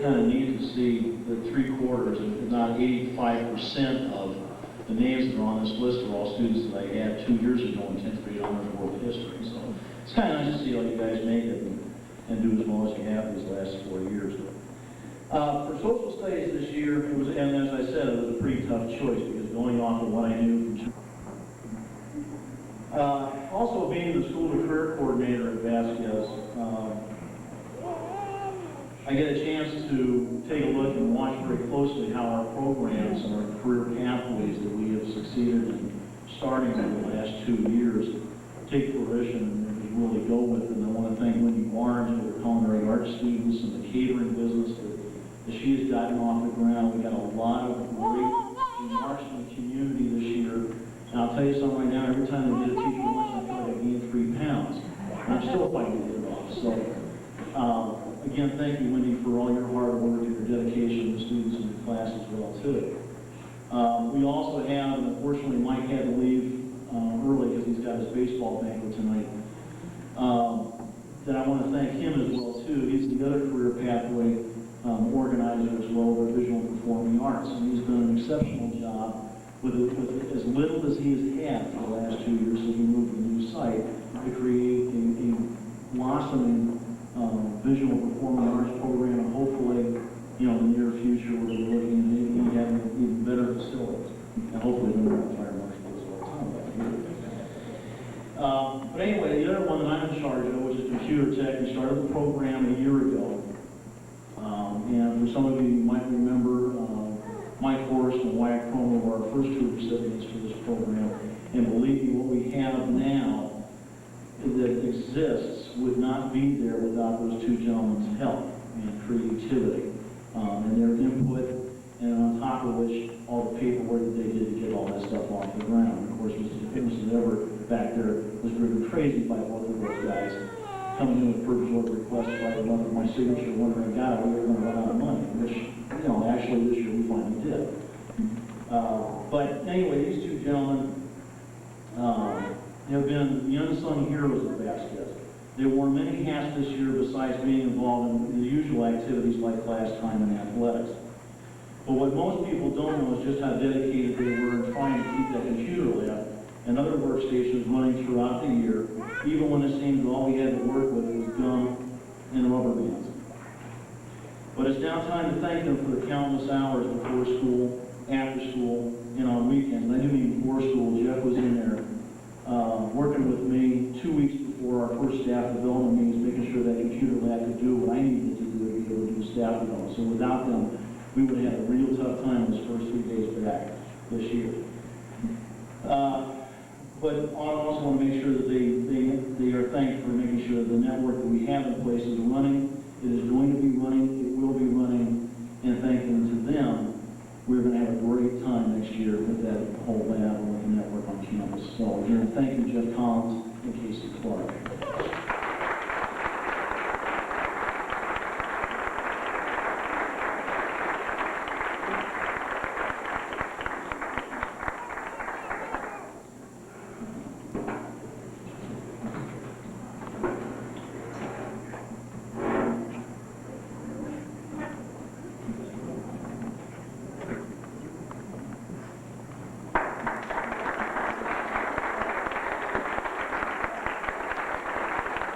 Kind of neat to see that 3/4, if not 85% of the names that are on this list are all students that I had 2 years ago in 10th grade honors world history. So it's kind of nice to see how you guys make it and do as well as you have these last 4 years. For social studies this year, it was, and as I said, it was a pretty tough choice because going off of what I knew from also being the school to career coordinator at Vasquez, I get a chance to take a look and watch very closely how our programs and our career pathways that we have succeeded in starting over the last 2 years take fruition and really go with. And I want to thank Wendy Barnes and her culinary arts students and the catering business that she has gotten off the ground. We got a lot of great remarks from the community this year. And I'll tell you something right now, every time I did a teacher lunch, I feel like I gained 3 pounds. And I'm still fighting to get it off. So, again, thank you, Wendy, for all your hard work and your dedication to the students in your class as well, too. We also have, and unfortunately, Mike had to leave early because he's got his baseball banquet tonight. That I want to thank him as well, too. He's the other career pathway organizer as well with our visual and performing arts. And he's done an exceptional job with as little as he has had for the last 2 years since we moved to the new site to create a blossoming visual and performing arts program, and hopefully, in the near future, we're looking at having even better facilities, and hopefully we're going to fire marshal as well. But anyway, the other one that I'm in charge of, which is computer tech, we started the program a year ago, and for some of you might remember, Mike Forrest and Wyatt Cromer were our first 2 recipients for this program, and believe me, what we have now that exists would not be there without those 2 gentlemen's help and creativity and their input, and on top of which all the paperwork that they did to get all that stuff off the ground. Of course, Mrs. Everett back there was driven crazy by both of those guys coming in with purchase order requests right above with my signature, wondering, God, we were going to run out of money, which, actually this year we finally did. But anyway, these 2 gentlemen have been the unsung heroes of Vasquez. They wore many hats this year besides being involved in the usual activities like class time and athletics. But what most people don't know is just how dedicated they were in trying to keep that computer lab and other workstations running throughout the year, even when it seemed all we had to work with was gum and rubber bands. But it's now time to thank them for the countless hours before school, after school, and on weekends. And I do mean before school. Jeff was in there working with me 2 weeks before our first staff development meetings, making sure that computer lab could do what I needed to do to be able to do staff development. So without them, we would have had a real tough time those first 3 days back this year. But I also want to make sure that they are thanked for making sure that the network that we have in place is running